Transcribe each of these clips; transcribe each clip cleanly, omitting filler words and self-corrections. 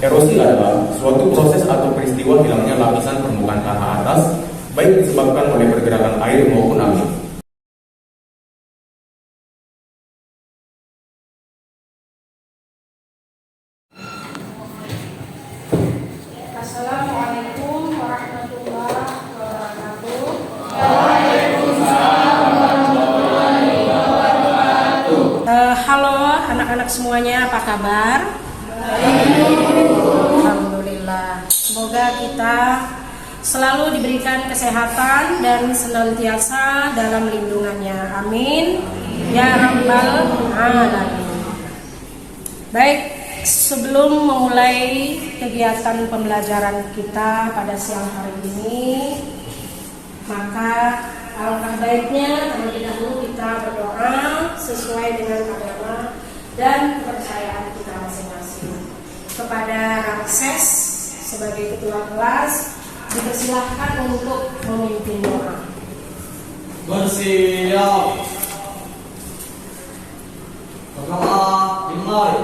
Erosi adalah suatu proses atau peristiwa hilangnya lapisan permukaan tanah atas, baik disebabkan oleh pergerakan air maupun angin. Assalamualaikum warahmatullahi wabarakatuh. Halo anak-anak semuanya, apa kabar? Alhamdulillah. Semoga kita selalu diberikan kesehatan dan senantiasa dalam lindungannya. Amin. Ya Rabbal Alamin. Baik. Sebelum memulai kegiatan pembelajaran kita pada siang hari ini, maka alangkah baiknya terlebih dahulu kita berdoa sesuai dengan agama dan kepercayaan kita masing-masing. Kepada Ramses sebagai ketua kelas, dipersilahkan untuk memimpin doa. Bersiap. Berdoa dimulai.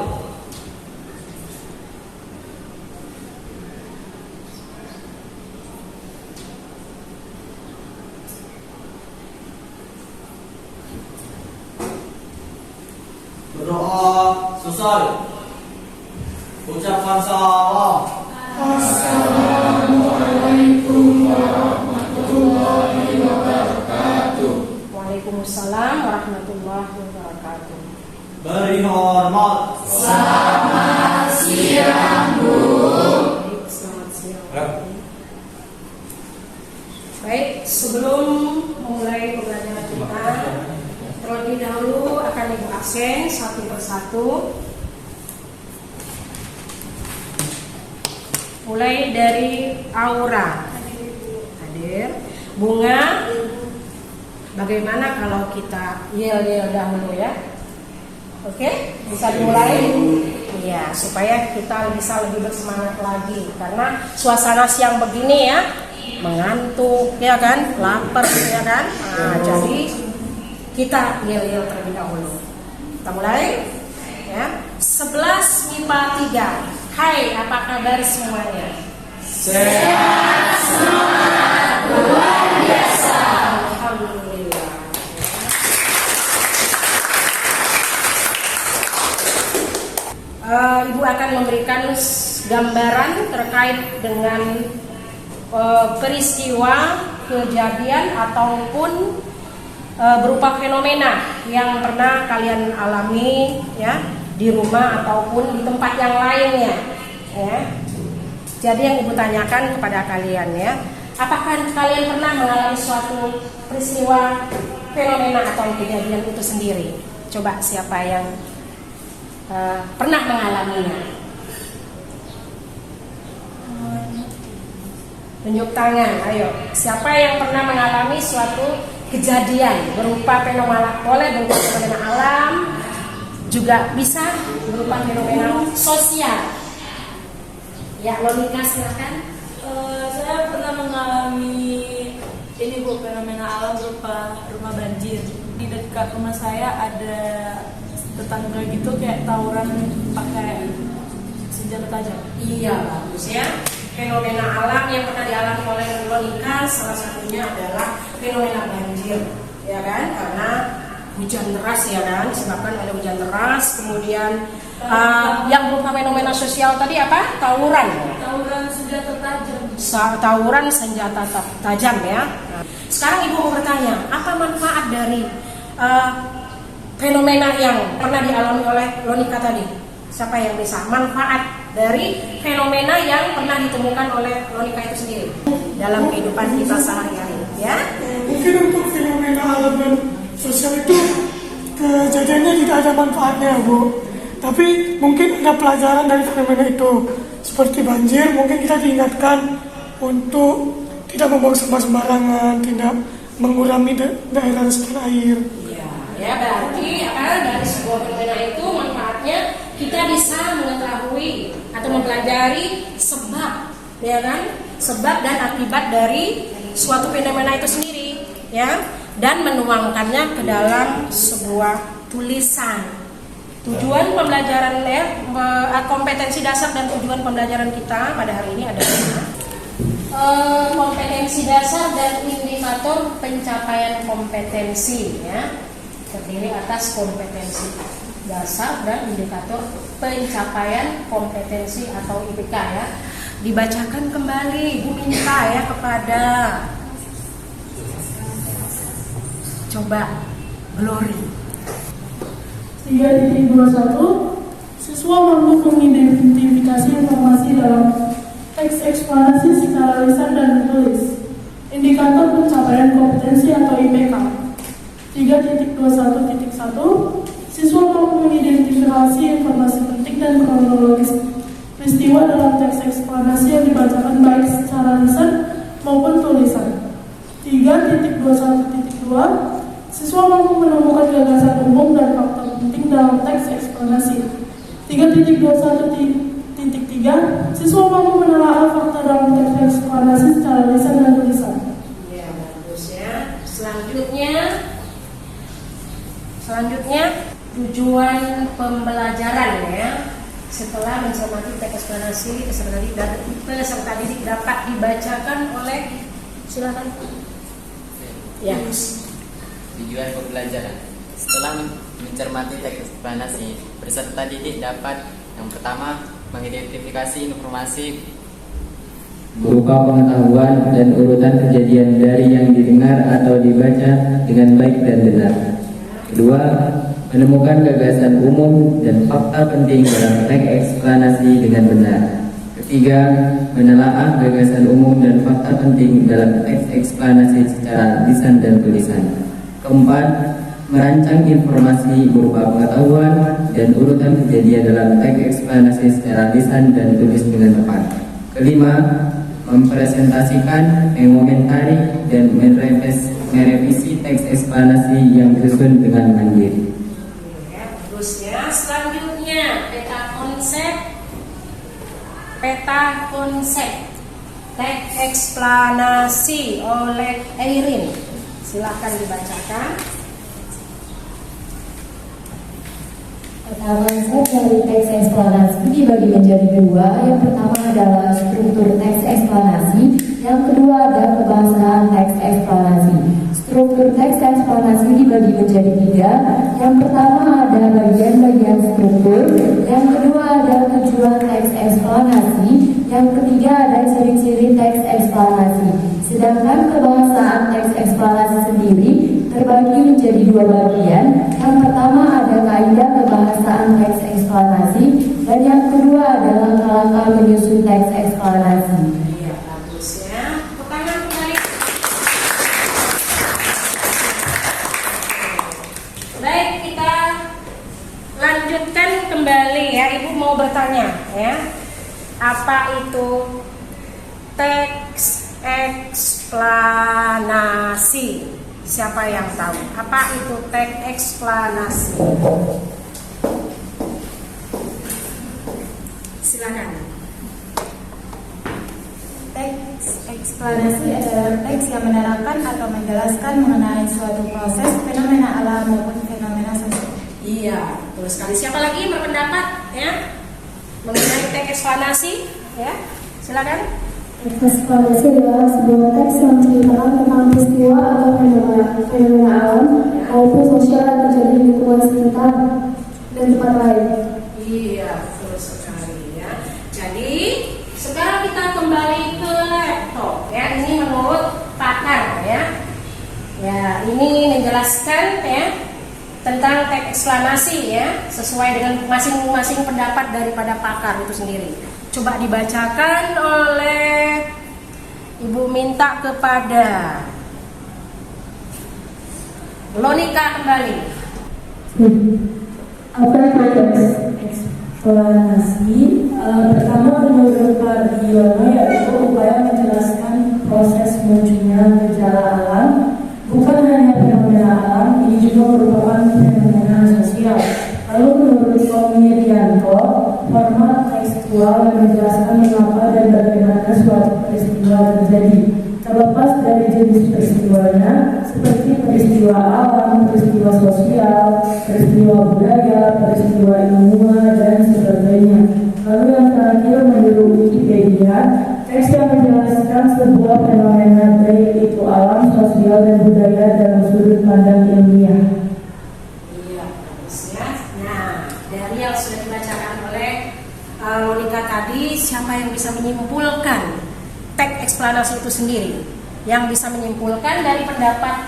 Berdoa selesai. Ucapkan salam. Assalamualaikum warahmatullahi wabarakatuh. Waalaikumsalam warahmatullahi wabarakatuh. Beri hormat. Selamat siang, Bu. Baik, selamat siang. Baik, sebelum memulai pembelajaran kita, terlebih dahulu akan Ibu absen satu persatu. Mulai dari Aura, hadir. Bunga, bagaimana kalau kita yel-yel dahulu ya? Oke, bisa dimulai? Iya, supaya kita bisa lebih bersemangat lagi. Karena suasana siang begini ya, mengantuk ya kan, lapar ya kan. Nah, jadi kita yel-yel terlebih dahulu. Kita mulai ya. 11 MIPA 3. Hai, apa kabar semuanya? Sehat. Semangat luar biasa. Alhamdulillah. Ibu akan memberikan gambaran terkait dengan peristiwa, kejadian ataupun berupa fenomena yang pernah kalian alami ya di rumah ataupun di tempat yang lainnya ya. Jadi yang Ibu tanyakan kepada kalian ya, apakah kalian pernah mengalami suatu peristiwa, fenomena atau kejadian itu sendiri? Coba siapa yang pernah mengalaminya? Tunjuk tangan, ayo. Siapa yang pernah mengalami suatu kejadian berupa fenomena, boleh berupa fenomena alam, juga bisa berupa fenomena sosial. Ya, Lonika silakan. Saya pernah mengalami ini Bu, fenomena alam berupa rumah banjir. Di dekat rumah saya ada tetangga gitu kayak tawuran pakai senjata tajam. Iya, bagus ya. Fenomena alam yang pernah dialami oleh Lonika salah satunya adalah fenomena banjir, ya kan? Karena hujan deras ya kan, disebabkan oleh hujan deras. Kemudian yang berupa fenomena sosial tadi apa? Tawuran Senjata tajam. Tawuran senjata tajam ya. Nah, sekarang Ibu mau bertanya, apa manfaat dari fenomena yang pernah dialami oleh Lonika tadi? Siapa yang bisa? Manfaat dari fenomena yang pernah ditemukan oleh Lonika itu sendiri dalam kehidupan kita sehari-hari ya. Mungkin untuk fenomena alam dan sosial itu kejadiannya tidak ada manfaatnya, Bu. Tapi mungkin ada pelajaran dari fenomena itu. Seperti banjir, mungkin kita diingatkan untuk tidak membuang sampah sembarangan, tidak mengurangi daerah resapan air. Ya berarti dari sebuah fenomena itu manfaatnya kita bisa mengetahui atau mempelajari sebab, ya kan? Sebab dan akibat dari suatu fenomena itu sendiri, ya, dan menuangkannya ke dalam sebuah tulisan. Tujuan pembelajaran kompetensi dasar dan tujuan pembelajaran kita pada hari ini adalah kompetensi dasar dan indikator pencapaian kompetensi, ya. Terdiri atas kompetensi dasar dan indikator pencapaian kompetensi atau IPK, ya. Dibacakan kembali, Bu minta ya kepada coba Glory. 3.21 Siswa mampu mengidentifikasi informasi dalam teks eksplanasi secara lisan dan tulis. Indikator pencapaian kompetensi atau IPK. 3.21.1 Siswa mampu mengidentifikasi informasi penting dan kronologis peristiwa dalam teks eksplanasi yang dibacakan baik secara lisan maupun tulisan. 3.21.2 Siswa mampu menemukan gagasan umum dan fakta penting dalam teks eksplanasi. 3.21.3 Siswa mampu menelaah fakta dalam teks eksplanasi secara lisan dan tulisan. Ya, bagus ya. Selanjutnya tujuan pembelajaran, ya. Setelah mencermati teks eksplanasi, peserta didik dapat dibacakan oleh, silakan. Ya. Tujuan pembelajaran. Setelah mencermati teks eksplanasi, peserta didik dapat yang pertama mengidentifikasi informasi berupa pengetahuan dan urutan kejadian dari yang didengar atau dibaca dengan baik dan benar. Kedua, menemukan gagasan umum dan fakta penting dalam teks eksplanasi dengan benar. Ketiga, menelaah gagasan umum dan fakta penting dalam teks eksplanasi secara lisan dan tulisan. Keempat, merancang informasi berupa pengetahuan dan urutan kejadian dalam teks eksplanasi secara lisan dan tulis dengan tepat. Kelima, mempresentasikan, mengomentari, dan merevisi teks eksplanasi yang disusun dengan mandiri. Ya, terusnya selanjutnya peta konsep teks eksplanasi oleh Eirin. Silakan dibacakan. Peta konsep dari teks eksplanasi dibagi menjadi dua. Yang pertama adalah struktur teks eksplanasi, yang kedua adalah kebangsaan teks eksplanasi. Struktur teks eksplanasi dibagi menjadi tiga. Yang pertama ada bagian-bagian struktur, yang kedua ada tujuan teks eksplanasi, yang ketiga ada ciri-ciri teks eksplanasi. Sedangkan kebangsaan teks eksplanasi sendiri terbagi menjadi dua bagian. Yang pertama ada kaidah kebahasaan teks eksplanasi, dan yang kedua adalah langkah-langkah menyusun teks eksplanasi. Iya, bagus ya. Pertanyaan kembali. Baik, kita lanjutkan kembali ya. Ibu mau bertanya ya. Apa itu teks eksplanasi? Siapa yang tahu? Apa itu teks eksplanasi? Silakan. Teks eksplanasi adalah teks yang menerangkan atau menjelaskan mengenai suatu proses, fenomena alam maupun fenomena sosial. Iya, betul sekali. Siapa lagi yang berpendapat ya mengenai teks eksplanasi? Ya, silakan. Teks eksplanasi adalah sebuah teks yang menceritakan tentang peristiwa atau fenomena alam maupun sosial yang terjadi di lingkungan sekitar dan tempat lain. Iya, betul sekali ya. Jadi sekarang kita kembali ke laptop ya. Ini menurut pakar ya. Ya, ini menjelaskan ya tentang teks eksplanasi ya, sesuai dengan masing-masing pendapat daripada pakar itu sendiri. Coba dibacakan oleh Ibu minta kepada Lonika kembali. Apa itu teks eksplanasi? Pertama, menurut Pak Diono, yaitu upaya menjelaskan proses munculnya gejala alam. Bukan hanya fenomena alam, ini juga merupakan fenomena sosial. Lalu menurut Tommy Rianto, format tekstual yang menjelaskan mengapa dan bagaimana suatu peristiwa terjadi. Terlepas dari jenis peristiwanya, seperti peristiwa alam, peristiwa sosial, peristiwa budaya, peristiwa ilmuwan, dan sebagainya. Lalu yang terakhir menurut Wikipedia, teks yang menjelaskan sebuah fenomena baik itu alam, sosial, dan budaya dalam sudut pandang ilmiah. Iya, bagus ya. Nah, dari yang sudah dibacakan oleh Monica tadi, siapa yang bisa menyimpulkan teks eksplanasi itu sendiri? Yang bisa menyimpulkan dari pendapat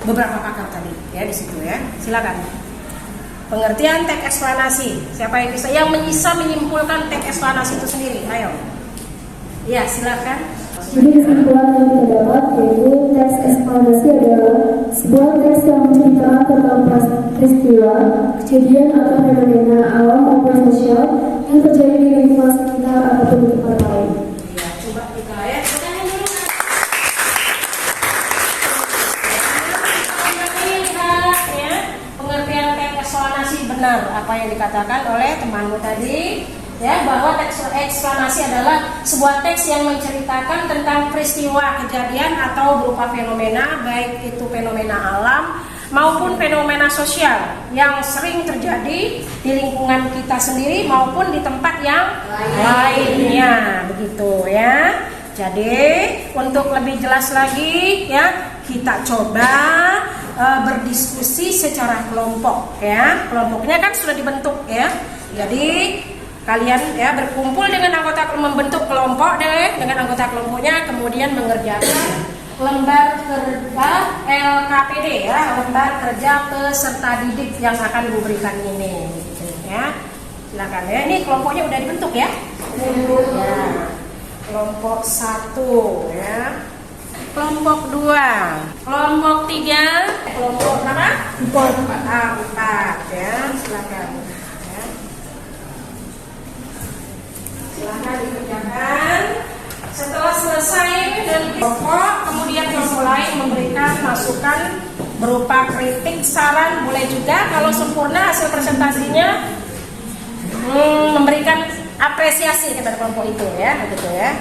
beberapa pakar tadi ya di situ ya. Silakan. Pengertian teks eksplanasi. Siapa yang bisa menyimpulkan teks eksplanasi itu sendiri? Ayo. Ya, silakan. Jadi kesimpulan yang kita dapat yaitu teks eksplanasi adalah sebuah teks yang menceritakan tentang peristiwa, kejadian atau fenomena alam maupun sosial yang terjadi di lingkungan sekitar ataupun di tempat lain. Ya, coba kita lihat. Pengertian teks eksplanasi benar apa yang dikatakan oleh temanmu tadi. Ya, bahwa teks eksplanasi adalah sebuah teks yang menceritakan tentang peristiwa, kejadian atau berupa fenomena, baik itu fenomena alam maupun fenomena sosial yang sering terjadi di lingkungan kita sendiri maupun di tempat yang lainnya, begitu ya. Jadi untuk lebih jelas lagi ya, kita coba berdiskusi secara kelompok ya. Kelompoknya kan sudah dibentuk ya. Jadi kalian ya berkumpul dengan anggota, membentuk kelompok deh dengan anggota kelompoknya, kemudian mengerjakan lembar kerja LKPD ya, lembar kerja peserta didik yang akan diberikan ini gitu, ya. Silakan ya, ini kelompoknya udah dibentuk ya. Ya. Kelompok 1 ya. Kelompok 2, kelompok 3, kelompok berapa? 4 ya, silakan. Silahkan dikerjakan. Setelah selesai dan kelompok, kemudian kelompok lain memberikan masukan berupa kritik, saran, boleh juga kalau sempurna hasil presentasinya memberikan apresiasi kepada kelompok itu ya, begitu ya.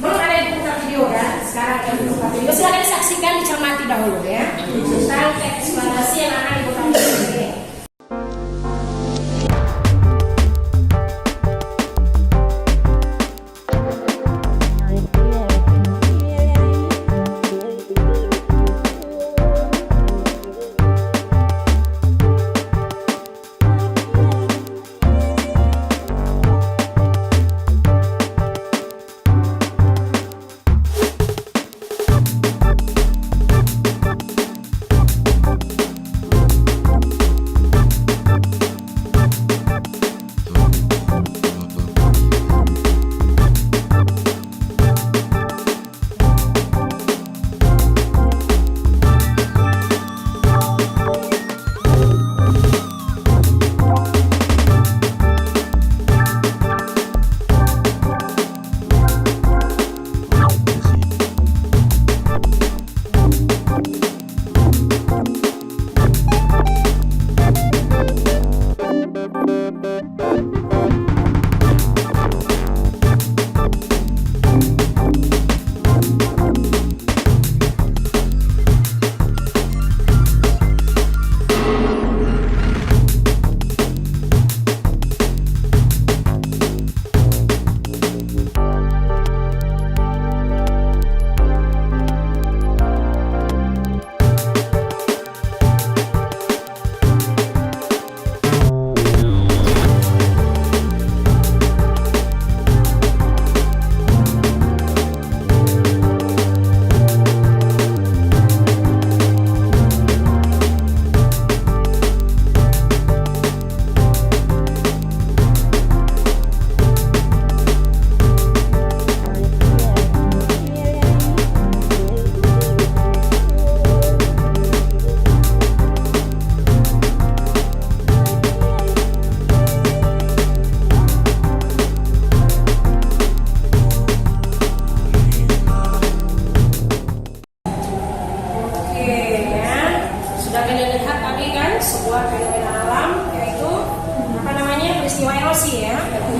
Belum ada yang buka video kan? Sekarang yang buka video, silahkan disaksikan, dicermati dahulu ya tentang eksplanasi yang akan dibuka video ini.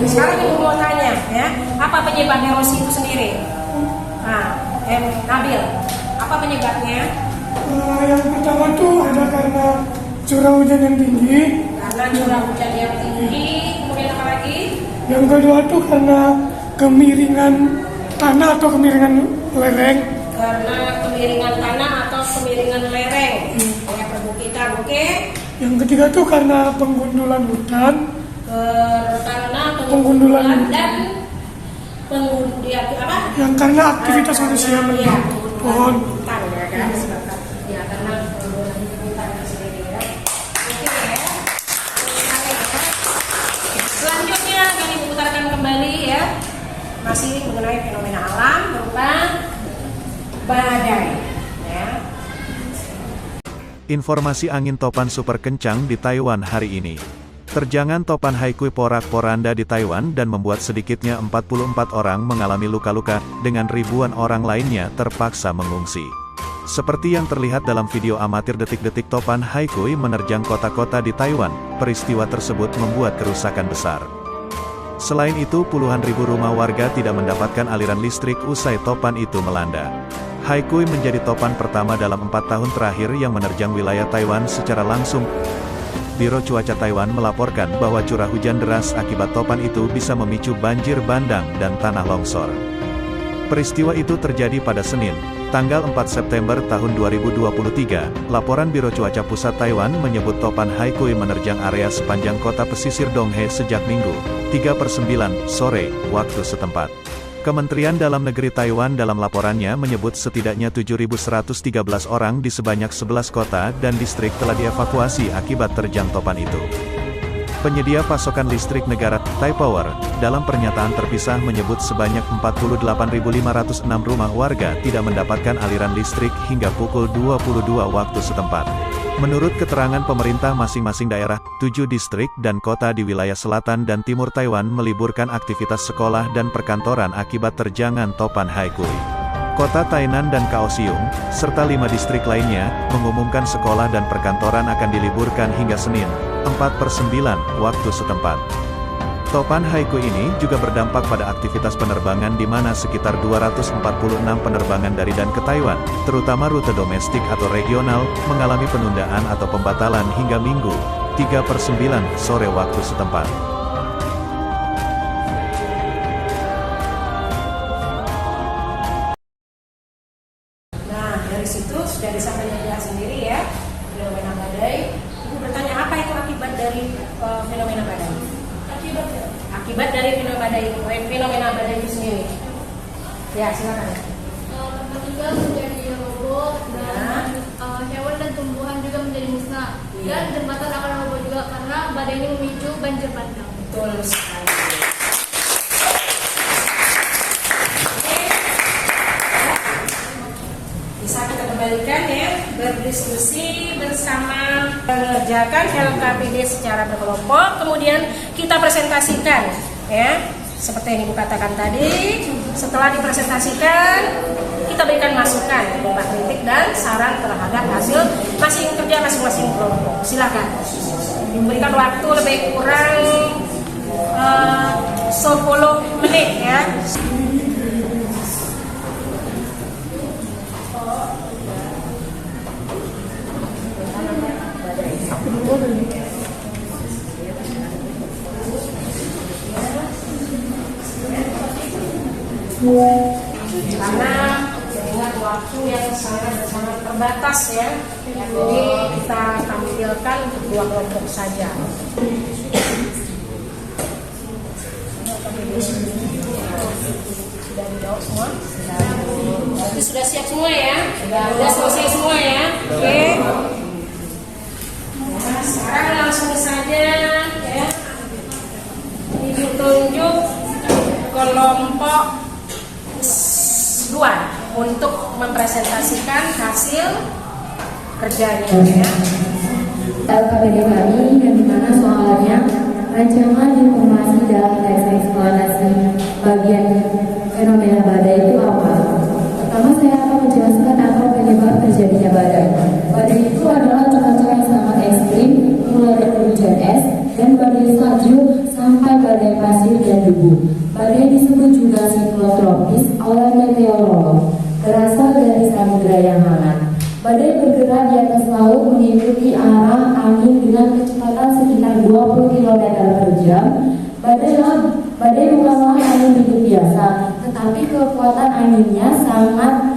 Sekarang ibu mau tanya ya, apa penyebab erosi itu sendiri? Nah, Nabil, Apa penyebabnya? Yang pertama tuh ada karena curah hujan yang tinggi. Karena curah hujan yang tinggi. Kemudian apa lagi? Yang kedua tuh karena kemiringan tanah atau kemiringan lereng. Karena kemiringan tanah atau kemiringan lereng. Ya, perbukitan, oke. Yang ketiga tuh karena penggundulan hutan. Karena penggundulan dan apa? Yang karena aktivitas manusia menebang pohon. Hutan, ya kan? Ya, karena penggundulan hutan itu sendiri ya. Oke ya. Selanjutnya kami putarkan kembali ya. Masih mengenai fenomena alam berupa badai. Ya. Informasi angin topan super kencang di Taiwan hari ini. Terjangan topan Haikui porak-poranda di Taiwan dan membuat sedikitnya 44 orang mengalami luka-luka, dengan ribuan orang lainnya terpaksa mengungsi. Seperti yang terlihat dalam video amatir detik-detik topan Haikui menerjang kota-kota di Taiwan, peristiwa tersebut membuat kerusakan besar. Selain itu, puluhan ribu rumah warga tidak mendapatkan aliran listrik usai topan itu melanda. Haikui menjadi topan pertama dalam 4 tahun terakhir yang menerjang wilayah Taiwan secara langsung. Biro Cuaca Taiwan melaporkan bahwa curah hujan deras akibat topan itu bisa memicu banjir bandang dan tanah longsor. Peristiwa itu terjadi pada Senin, tanggal 4 September tahun 2023. Laporan Biro Cuaca Pusat Taiwan menyebut topan Haikui menerjang area sepanjang kota pesisir Donghae sejak Minggu, 3/9 sore, waktu setempat. Kementerian Dalam Negeri Taiwan dalam laporannya menyebut setidaknya 7.113 orang di sebanyak 11 kota dan distrik telah dievakuasi akibat terjang topan itu. Penyedia pasokan listrik negara, Taipower, dalam pernyataan terpisah menyebut sebanyak 48.506 rumah warga tidak mendapatkan aliran listrik hingga pukul 22 waktu setempat. Menurut keterangan pemerintah masing-masing daerah, 7 distrik dan kota di wilayah selatan dan timur Taiwan meliburkan aktivitas sekolah dan perkantoran akibat terjangan topan Haikui. Kota Tainan dan Kaohsiung, serta 5 distrik lainnya, mengumumkan sekolah dan perkantoran akan diliburkan hingga Senin, 4/9 waktu setempat. Topan Haikui ini juga berdampak pada aktivitas penerbangan di mana sekitar 246 penerbangan dari dan ke Taiwan, terutama rute domestik atau regional, mengalami penundaan atau pembatalan hingga Minggu, 3/9 sore waktu setempat. Nah, dari situ sudah disampaikan juga sendiri ya, fenomena badai. Ibu bertanya apa itu akibat dari fenomena badai? Akibat dari fenomena badai itu sendiri. Ya, silakan. Tempat tinggal menjadi roboh dan hewan dan tumbuhan juga menjadi musnah. Dan jembatan akan roboh juga karena badai ini memicu banjir bandang. Betul sekali. Bisa kita kembalikan ya, berdiskusi bersama, mengerjakan LKPD secara berkelompok, kemudian kita presentasikan ya, seperti yang Ibu katakan tadi. Setelah dipresentasikan, kita berikan masukan, berupa kritik dan saran terhadap hasil masing-masing kelompok. Silakan. Diberikan waktu lebih kurang 10 menit ya. Karena dengan waktu yang sangat terbatas ya, jadi kita tampilkan untuk 2 kelompok saja. Sudah dijawab semua? Berarti sudah siap semua ya? Sudah selesai semua ya? Oke. Nah, sekarang langsung saja ya, ditunjuk kelompok 2 untuk mempresentasikan hasil kerjanya ya. LKPD kami yang dimana soalnya rancangan informasi dalam teks eksplanasi bagian fenomena badai itu apa? Pertama saya akan menjelaskan apa penyebab terjadinya badai. Badai itu adalah cuaca yang sangat ekstrim, mulai dari hujan es dan badai salju sampai badai pasir dan debu. Badai disebut juga siklon tropis oleh meteorolog. berasal dari samudera yang hangat. Badai bergerak di atas laut mengikuti arah angin dengan kecepatan sekitar 20 km per jam. Badai bukanlah angin hidup biasa, tetapi kekuatan anginnya sangat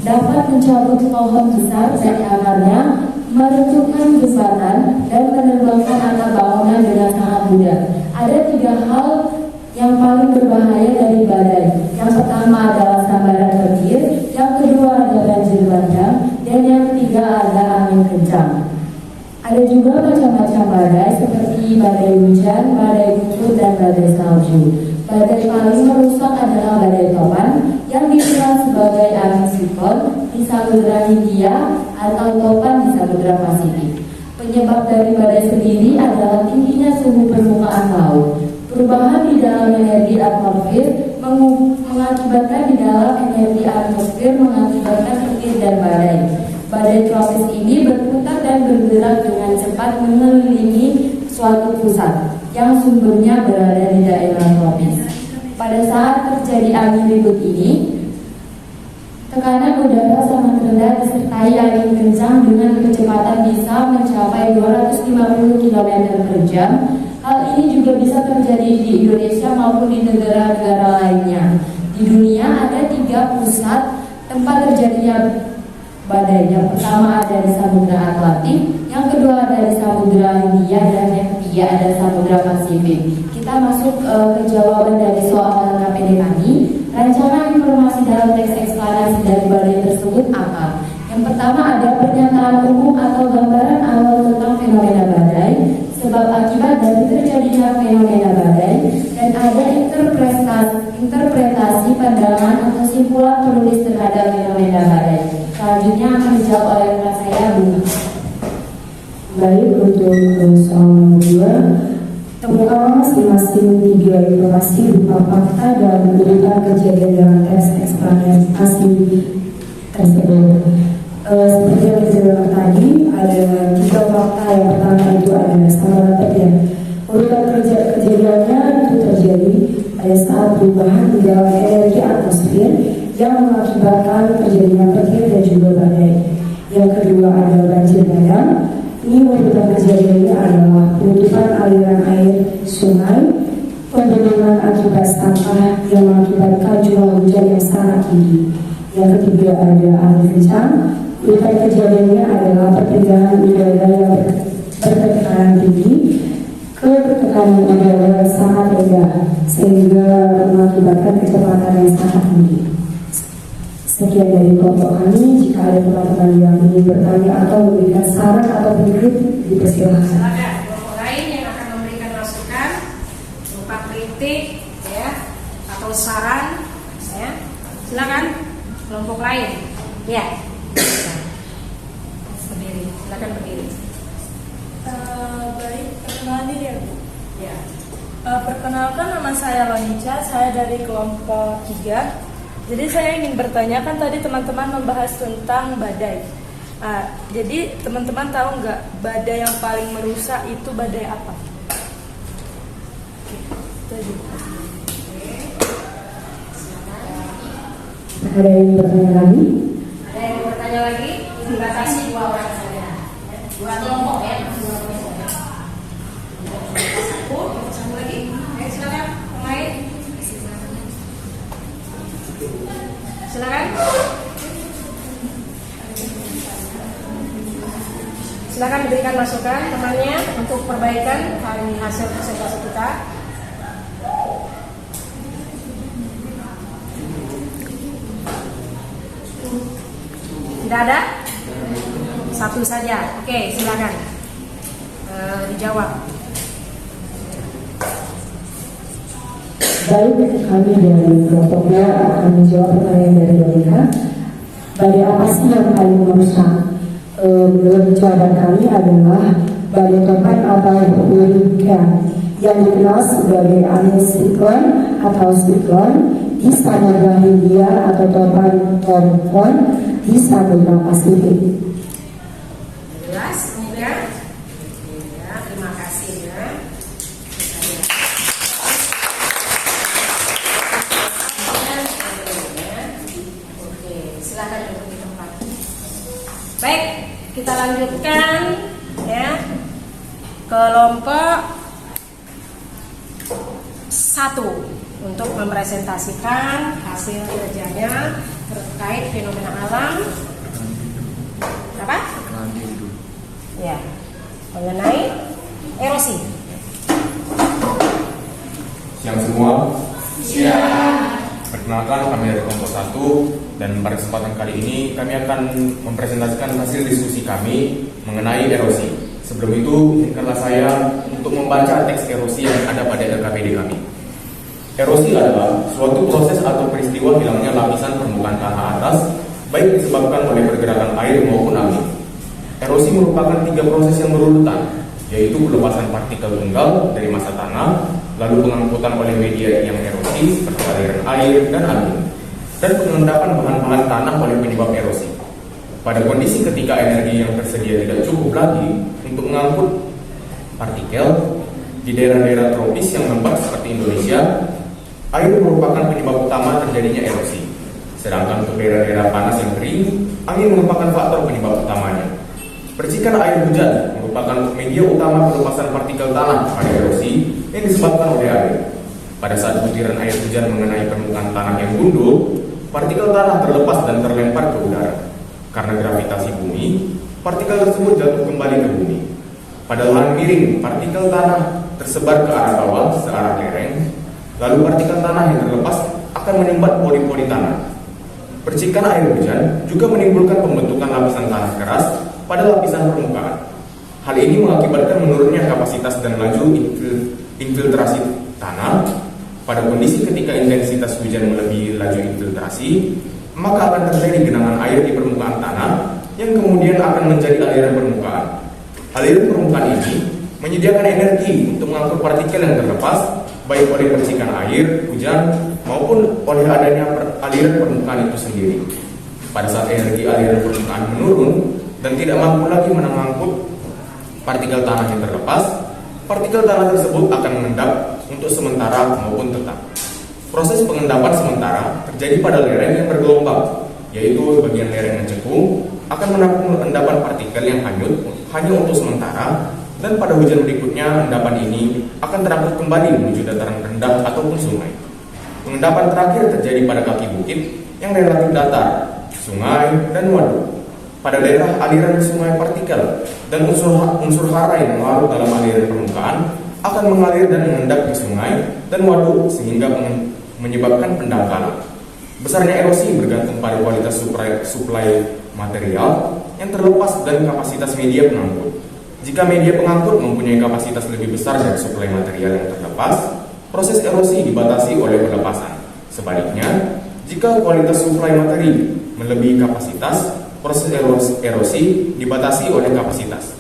dapat mencabut pohon besar dari akarnya, meruntuhkan jembatan, dan menerbangkan atap bangunan dengan sangat mudah. Ada 3 hal yang paling berbahaya dari badai. Yang pertama adalah sambaran petir, yang kedua adalah banjir bandang, dan yang ketiga adalah angin kencang. Ada juga macam-macam badai seperti badai hujan, badai gurun, dan badai salju. Badai paling merusak adalah badai topan yang dikenal sebagai angin siklon di Samudra Hindia atau topan di Samudra Pasifik. Penyebab dari badai sendiri adalah tingginya suhu permukaan laut. Perubahan di dalam energi atmosfer mengakibatkan petir dan badai. Badai tropis ini berputar dan bergerak dengan cepat mengelilingi suatu pusat yang sumbernya berada di daerah tropis. Pada saat terjadi angin ribut ini, tekanan udara sangat rendah disertai angin kencang dengan kecepatan bisa mencapai 250 km per jam. Hal ini juga bisa terjadi di Indonesia maupun di negara-negara lainnya. Di dunia ada 3 pusat tempat terjadinya badai. Yang pertama ada di Samudra Atlantik, yang kedua ada di Samudra Hindia, dan yang ketiga ada Samudra Pasifik. Kita masuk ke jawaban dari soal KPD kami. Rancangan informasi dalam teks eksplanasi dari badai tersebut apa? Yang pertama ada pernyataan umum atau gambaran awal tentang fenomena badai, sebab akibat dari terjadinya fenomena badai, dan ada interpretasi pandangan atau simpulan penulis terhadap fenomena badai. Selanjutnya akan dijawab oleh rekan saya, Bunga. Baik, untuk soal nomor 2, temukan masing-masing 3 informasi berupa fakta dan urutan kejadian dalam teks eksplanasi tersebut. Seperti yang dijelaskan tadi, ada 3 fakta. Yang pertama itu adalah sambaran petir. Urutan kejadiannya itu terjadi pada saat perubahan di dalam energi atmosfer yang mengakibatkan terjadinya petir dan juga badai. Yang kedua adalah banjir bandang. Ini urutan kejadiannya adalah penutupan aliran air sungai, pembentukan akibat sampah yang mengakibatkan curah hujan yang sangat tinggi. Yang ketiga ada angin kencang. Urutan kejadiannya adalah perpindahan udara yang bertekanan tinggi ke tekanan udara yang sangat rendah sehingga mengakibatkan kecepatan yang sangat tinggi. Sekian dari kelompok kami. Jika ada teman-teman yang ingin bertanya atau memberikan saran atau kritik, dipersilakan. Silakan kelompok lain yang akan memberikan masukan berupa kritik, ya, atau saran, ya. Silakan kelompok lain, ya. Berdiri, silakan berdiri. Baik, perkenalan diri ya, Bu. Ya. Perkenalkan, nama saya Lonica, saya dari kelompok 3. Jadi saya ingin bertanya, kan tadi teman-teman membahas tentang badai. Jadi teman-teman tahu nggak badai yang paling merusak itu badai apa? Ada yang bertanya lagi? Ada yang bertanya lagi? Dibatasi 2 orang saja. 2 kelompok ya. Satu lagi. Silakan pemain. Silakan. Silakan diberikan masukan temannya untuk perbaikan hasil presentasi kita. Tidak ada? Satu saja. Oke, silakan dijawab. Baik, kami dari kelompoknya akan menjawab pertanyaan dari Donika. Badai apa sih yang paling merusak? Menurut jawaban kami adalah badai topan atau hurricane yang dikenal sebagai angin siklon atau siklon di Samudra Hindia atau topan Tompon di Samudra Pasifik. Jelas, ya? Ya, terima kasih ya. Oke. Kita lanjutkan ya. Kelompok 1 untuk mempresentasikan hasil kerjanya terkait fenomena alam apa? Ya, mengenai erosi. Siang semua. Perkenalkan, kami dari kelompok 1 dan pada kesempatan kali ini kami akan mempresentasikan hasil diskusi kami mengenai erosi. Sebelum itu, izinkanlah saya untuk membaca teks erosi yang ada pada LKPD kami. Erosi adalah suatu proses atau peristiwa hilangnya lapisan permukaan tanah atas, baik disebabkan oleh pergerakan air maupun angin. Erosi merupakan 3 proses yang berurutan, yaitu pelepasan partikel tunggal dari massa tanah, lalu pengangkutan oleh media yang erosi seperti aliran air dan angin, dan pengendapan bahan-bahan tanah oleh penyebab erosi. Pada kondisi ketika energi yang tersedia tidak cukup lagi untuk mengangkut partikel di daerah-daerah tropis yang lembab seperti Indonesia, air merupakan penyebab utama terjadinya erosi. Sedangkan untuk daerah-daerah panas yang kering, angin merupakan faktor penyebab utamanya. Percikan air hujan merupakan media utama pelepasan partikel tanah pada erosi yang disebabkan oleh air. Pada saat butiran air hujan mengenai permukaan tanah yang gundul, partikel tanah terlepas dan terlempar ke udara. Karena gravitasi bumi, partikel tersebut jatuh kembali ke bumi. Pada lahan miring, partikel tanah tersebar ke arah bawah searah lereng, lalu partikel tanah yang terlepas akan menyumbat pori-pori tanah. Percikan air hujan juga menimbulkan pembentukan lapisan tanah keras pada lapisan permukaan. Hal ini mengakibatkan menurunnya kapasitas dan laju infiltrasi tanah. Pada kondisi ketika intensitas hujan melebihi laju infiltrasi, maka akan terjadi genangan air di permukaan tanah yang kemudian akan menjadi aliran permukaan. Aliran permukaan ini menyediakan energi untuk mengangkut partikel yang terlepas, baik oleh percikan air, hujan, maupun oleh adanya aliran permukaan itu sendiri. Pada saat energi aliran permukaan menurun dan tidak mampu lagi mengangkut partikel tanah yang terlepas, partikel tanah tersebut akan mengendap untuk sementara maupun tetap. Proses pengendapan sementara terjadi pada lereng yang bergelombang, yaitu bagian lereng yang cekung akan menampung endapan partikel yang hanyut hanya untuk sementara, dan pada hujan berikutnya endapan ini akan terangkut kembali menuju dataran rendah ataupun sungai. Pengendapan terakhir terjadi pada kaki bukit yang relatif datar, sungai, dan waduk. Pada daerah aliran sungai, partikel dan unsur hara yang larut dalam aliran permukaan akan mengalir dan mengendap ke sungai dan waduk sehingga menyebabkan pendangkalan. Besarnya erosi bergantung pada kualitas suplai material yang terlepas dan kapasitas media pengangkut. Jika media pengangkut mempunyai kapasitas lebih besar dari suplai material yang terlepas, proses erosi dibatasi oleh pelepasan. Sebaliknya, jika kualitas suplai materi melebihi kapasitas, proses erosi dibatasi oleh kapasitas.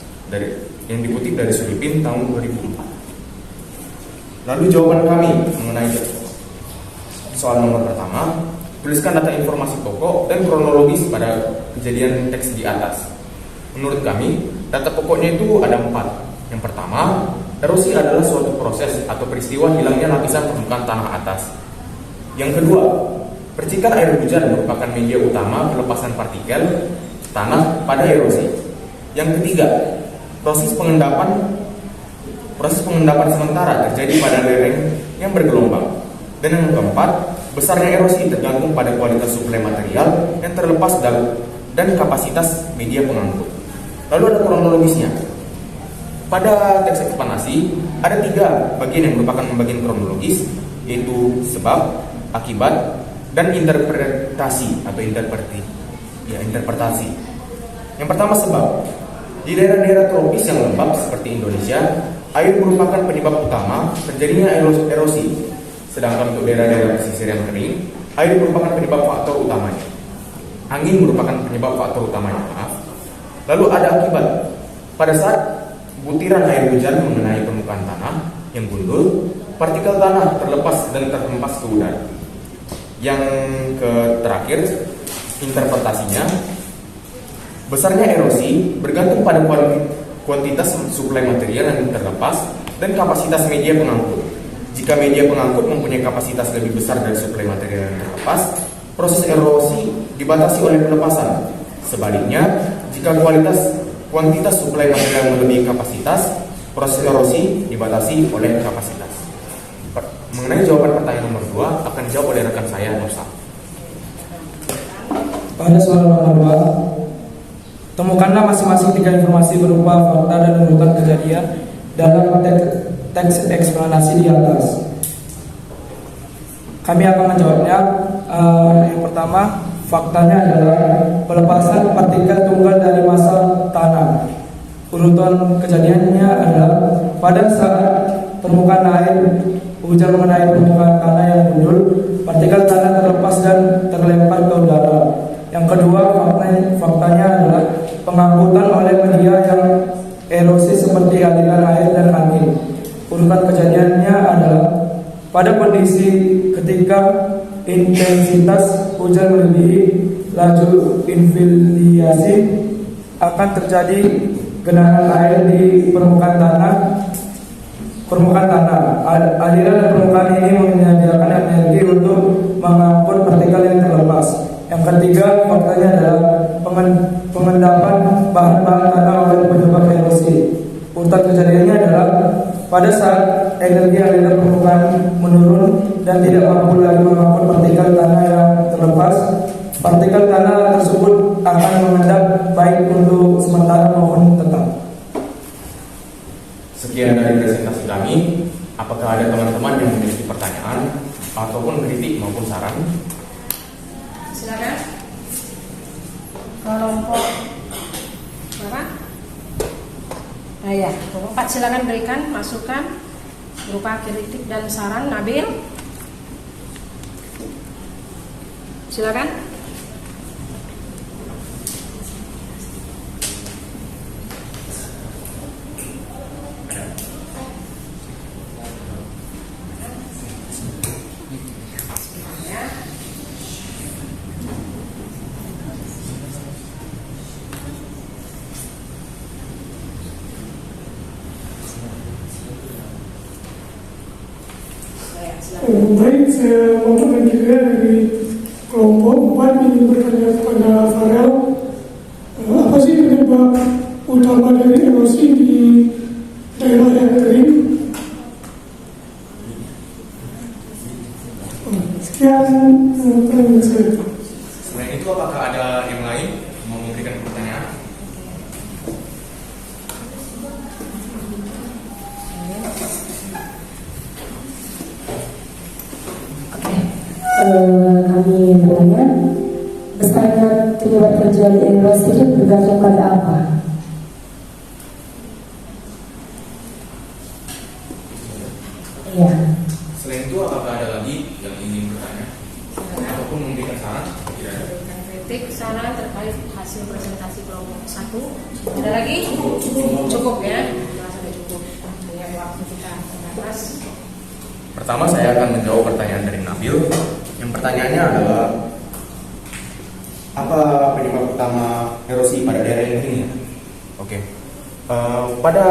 Yang dikutip dari Sulipin tahun 2004. Lalu jawaban kami mengenai soal nomor pertama, tuliskan data informasi pokok dan kronologis pada kejadian teks di atas. Menurut kami, data pokoknya itu ada 4. Yang pertama, erosi adalah suatu proses atau peristiwa hilangnya lapisan permukaan tanah atas. Yang kedua, percikan air hujan merupakan media utama pelepasan partikel tanah pada erosi. Yang ketiga, proses pengendapan sementara terjadi pada lereng yang bergelombang. Dan yang keempat, besarnya erosi tergantung pada kualitas suplai material yang terlepas dan kapasitas media pengangkut. Lalu ada kronologisnya. Pada teks eksplanasi ada 3 bagian yang merupakan bagian kronologis, yaitu sebab, akibat, dan interpretasi atau interpretasi. Yang pertama, sebab. Di daerah-daerah tropis yang lembab seperti Indonesia, air merupakan penyebab utama terjadinya erosi. Sedangkan untuk daerah-daerah pesisir yang kering, air merupakan penyebab faktor utamanya. Angin merupakan penyebab faktor utamanya. Lalu ada akibat. Pada saat butiran air hujan mengenai permukaan tanah yang gundul, partikel tanah terlepas dan terhempas ke udara. Yang terakhir, interpretasinya, besarnya erosi bergantung pada kuantitas suplai material yang terlepas dan kapasitas media pengangkut. Jika media pengangkut mempunyai kapasitas lebih besar dari suplai material yang terlepas, proses erosi dibatasi oleh pelepasan. Sebaliknya, jika kualitas kuantitas suplai material melebihi kapasitas, proses erosi dibatasi oleh kapasitas. Mengenai jawaban pertanyaan nomor 2 akan dijawab oleh rekan saya Musa. Pada soal nomor 2, temukanlah masing-masing 3 informasi berupa fakta dan urutan kejadian dalam teks eksplanasi di atas. Kami akan menjawabnya. Yang pertama, faktanya adalah pelepasan partikel tunggal dari massa tanah. Urutan kejadiannya adalah pada saat permukaan air hujan mengenai permukaan tanah yang gundul, partikel tanah terlepas dan terlempar ke udara. Yang kedua, faktanya adalah pengangkutan oleh media yang erosi seperti aliran air dan angin. Urutan kejadiannya adalah pada kondisi ketika intensitas hujan melebihi laju infiltrasi akan terjadi genangan air di permukaan tanah. Aliran permukaan ini menyediakan energi untuk mengangkut partikel yang terlepas. Yang ketiga, faktanya adalah pengendapan bahan-bahan tanah oleh penyebab erosi. Urutan kejadiannya adalah pada saat energi aliran permukaan menurun dan tidak mampu lagi mengangkut partikel tanah yang terlepas, partikel tanah tersebut akan mengendap baik untuk sementara maupun tetap. Sekian dari presentasi kami. Apakah ada teman-teman yang memiliki pertanyaan ataupun kritik maupun saran? Silakan. Kelompok berapa? Nah ya, kelompok 4 silakan berikan masukan berupa kritik dan saran. Nabil, silakan. Baik, saya mau juga dari kelompok 4 ingin bertanya kepada Farel, apa sih penyebab utama dari erosi di daerah yang kering? Sekian pertanyaan saya. Selain itu, apakah ada yang lain mau memberikan pertanyaan? Kami bertanya, besarnya penyebab terjadi erosi itu bergantung pada apa? Iya. Selain itu, apakah ada lagi yang ingin bertanya ataupun memberikan saran? Tidak ada. Berikan kritik, saran terkait hasil presentasi kelompok 1. Ada lagi? Cukup ya? Sudah cukup. Dengan waktu kita terbatas. Pertama, saya akan menjawab pertanyaan dari Nabil. Yang pertanyaannya adalah apa penyebab utama erosi pada daerah yang kering? Oke. Pada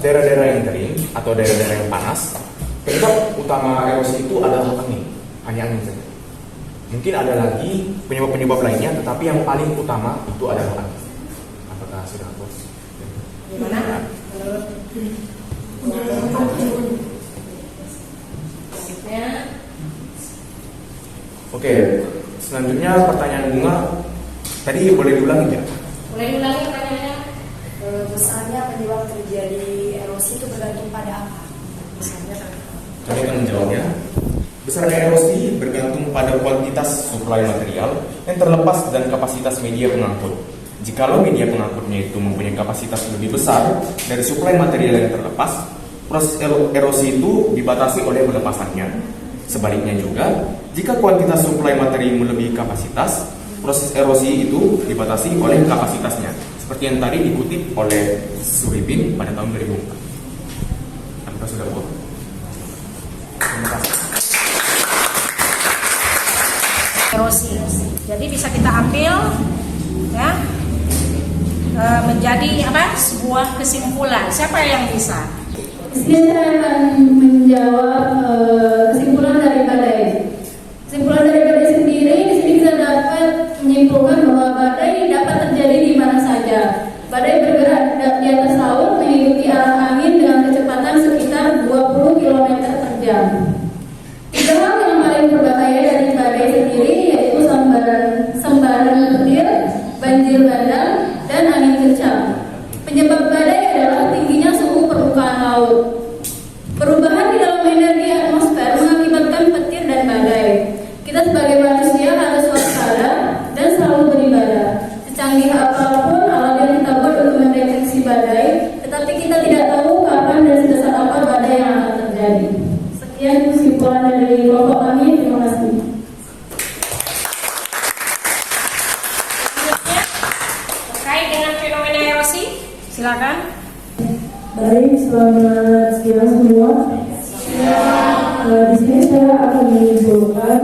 daerah-daerah yang kering atau daerah-daerah yang panas, penyebab utama erosi itu adalah angin, hanya angin saja. Mungkin ada lagi penyebab-penyebab lainnya, tetapi yang paling utama itu adalah angin. Apakah sudah bos? Gimana? Oke, selanjutnya pertanyaan Bunga. Tadi boleh diulangi ya? Boleh diulangi pertanyaannya? Besarnya penyebab terjadi erosi itu bergantung pada apa? Kami akan menjawabnya. Besarnya erosi bergantung pada kuantitas suplai material yang terlepas dan kapasitas media pengangkut. Jikalau media pengangkutnya itu mempunyai kapasitas lebih besar dari suplai material yang terlepas, proses erosi itu dibatasi oleh pelepasannya. Sebaliknya juga, jika kuantitas suplai materi melebihi kapasitas, proses erosi itu dibatasi oleh kapasitasnya. Seperti yang tadi dikutip oleh Suripin pada tahun 2004. Apakah sudah buat? Terima kasih. Erosi. Jadi bisa kita ambil ya menjadi apa? Sebuah kesimpulan. Siapa yang bisa? Di sini saya akan menjawab kesimpulan dari badai. Kesimpulan dari badai sendiri di sini kita dapat menyimpulkan bahwa badai dapat terjadi di mana saja. Badai bergerak terdiri yaitu sambaran petir, banjir bandang, dan angin kencang. Penyebab badai adalah tingginya suhu permukaan laut. Perubahan di dalam energi atmosfer mengakibatkan petir dan badai. Kita sebagai manusia harus waspada dan selalu beribadah. Secanggih apapun alat yang kita buat untuk mendeteksi badai, tetapi kita tidak tahu kapan dan sebesar apa badai yang akan terjadi. Sekian kesimpulan dari kelompok kami. Terima kasih. Terkait dengan fenomena erosi, silakan. Baik, selamat siang semua. Di sini saya akan menyimpulkan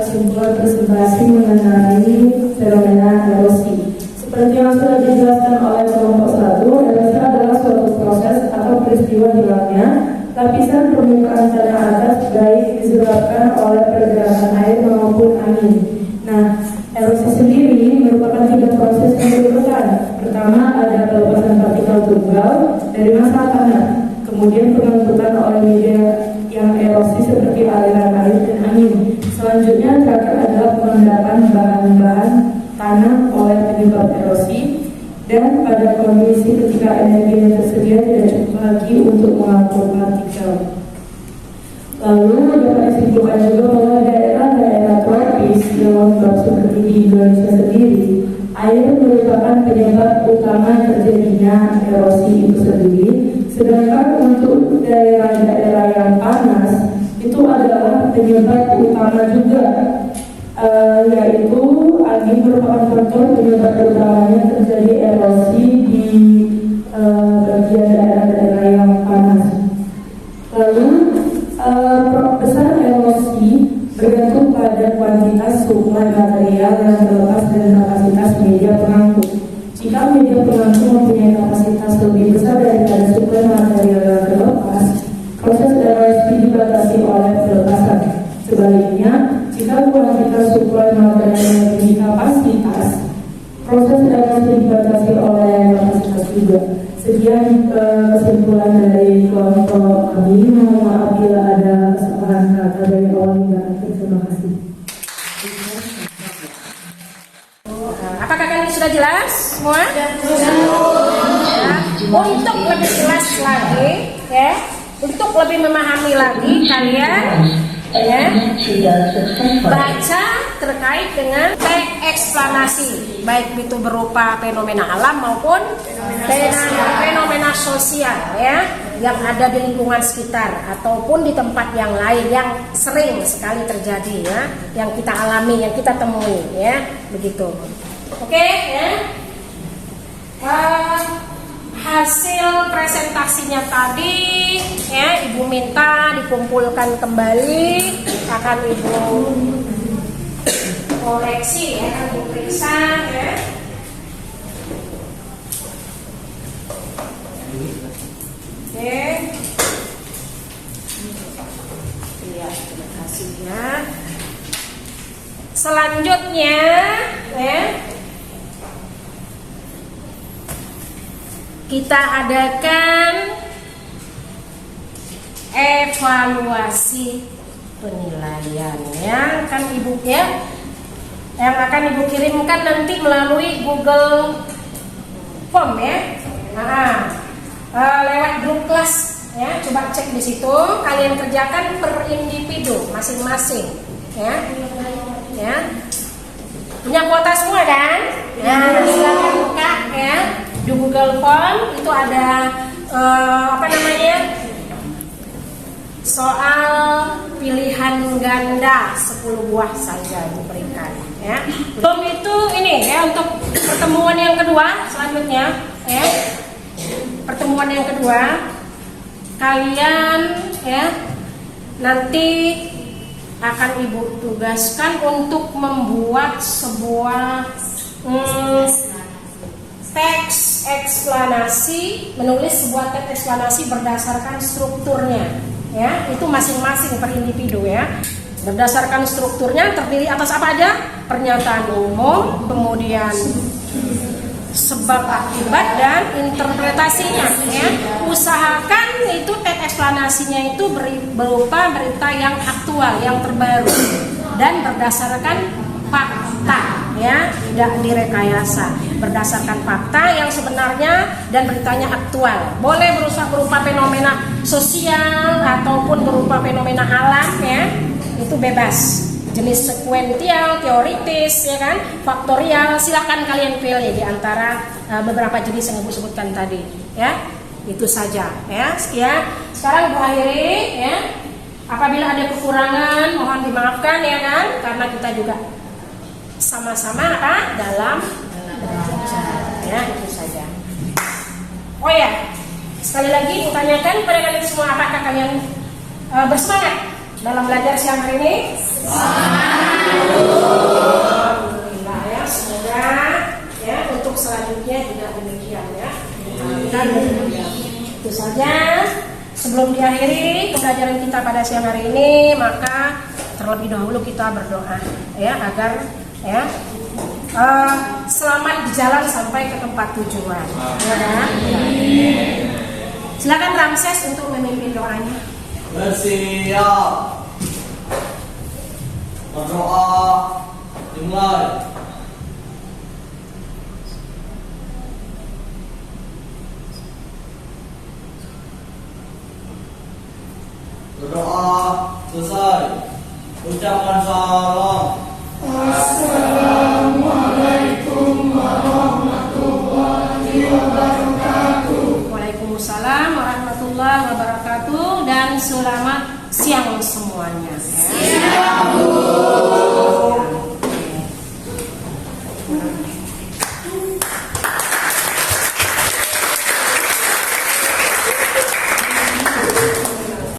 kesimpulan presentasi mengenai fenomena erosi. Seperti yang sudah dijelaskan oleh kelompok 1, erosi adalah suatu proses atau peristiwa hilangnya lapisan permukaan tanah atas baik disebabkan oleh pergerakan air maupun angin. Nah, erosi sendiri merupakan 3 proses yang berurutan. Pertama ada pelepasan partikel tunggal dari massa tanah, kemudian pembentukan oleh media yang erosi seperti aliran air dan angin. Selanjutnya terakhir adalah pengendapan bahan-bahan tanah oleh penyebab erosi, dan pada kondisi ketika energi yang tersedia tidak cukup lagi untuk mengangkut partikel. Lalu dapat disimpulkan juga bahwa daerah-daerah tropis yang lembab seperti di Indonesia sendiri, air merupakan penyebab utama terjadinya erosi itu sendiri. Sedangkan untuk daerah-daerah yang panas itu adalah penyebab utama juga, yaitu angin merupakan faktor penyebab utamanya terjadi erosi di bagian daerah-daerah yang panas. Lalu besar erosi bergantung pada kuantitas suplai material yang terlepas dan kapasitas media pengangkut. Jika media pengangkut mempunyai kapasitas lebih besar daripada suplai material yang terlepas, proses erosi dibatasi oleh pelepasan. Sebaliknya, jika kuantitas suplai material yang memiliki kapasitas, proses erosi dibatasi oleh kapasitas juga. Sekian kesimpulan dari kelompok kami. Mohon maaf bila ada kesalahan kata dari awal hingga akhir. Terima kasih. Apakah kalian sudah jelas semua? Sudah. Untuk lebih jelas lagi, ya, untuk lebih memahami lagi kalian, ya, baca terkait dengan teks eksplanasi, baik itu berupa fenomena alam maupun fenomena sosial, ya, yang ada di lingkungan sekitar ataupun di tempat yang lain yang sering sekali terjadi, ya, yang kita alami, yang kita temui, ya, begitu. Oke, ya. Hasil presentasinya tadi, ya, Ibu minta dikumpulkan kembali, akan Ibu koreksi, ya, akan Ibu periksa, ya. Oke. Iya, terima kasih, ya. Selanjutnya, ya, kita adakan evaluasi penilaian yang akan Ibu, ya, yang akan Ibu kirimkan nanti melalui Google Form, ya. Lewat grup kelas, ya, coba cek di situ. Kalian kerjakan per individu masing-masing, ya, ya. Punya kuota semua kan? Nah, silakan buka, ya. Di Google Form itu ada soal pilihan ganda 10 buah saja diberikan, ya. Belum itu ini, ya, untuk pertemuan yang kedua selanjutnya, ya. Pertemuan yang kedua kalian, ya, nanti akan Ibu tugaskan untuk membuat sebuah teks eksplanasi, menulis sebuah teks eksplanasi berdasarkan strukturnya, ya, itu masing-masing per individu, ya. Berdasarkan strukturnya terdiri atas apa aja? Pernyataan umum, kemudian sebab akibat dan interpretasinya, ya. Usahakan itu teks eksplanasinya itu berupa berita yang aktual, yang terbaru, dan berdasarkan fakta, ya, tidak direkayasa, berdasarkan fakta yang sebenarnya dan beritanya aktual. Boleh berupa fenomena sosial ataupun berupa fenomena alam, ya, itu bebas. Jenis sekuensial, teoritis, ya kan, faktorial, silahkan kalian pilih di antara beberapa jenis yang ibu sebutkan tadi, ya. Itu saja, ya. Sekian. Sekarang ibu akhiri, ya. Apabila ada kekurangan mohon dimaafkan, ya kan, karena kita juga sama-sama apa dalam belajar, ya, itu saja. Oh ya, sekali lagi kutanyakan pada kalian semua, apakah kalian bersemangat dalam belajar siang hari ini? Alhamdulillah, ya. Semoga ya untuk selanjutnya juga demikian, ya. Dan itu saja. Sebelum diakhiri pembelajaran kita pada siang hari ini, maka terlebih dahulu kita berdoa, ya, agar ya selamat di jalan sampai ke tempat tujuan. Ya. Silakan Ramses untuk memimpin doanya. Bersiap. Berdoa dimulai. Berdoa selesai. Ucapkan salam. Assalamualaikum warahmatullahi wabarakatuh. Waalaikumsalam warahmatullahi wabarakatuh dan selamat siang semuanya. Siang, Bu.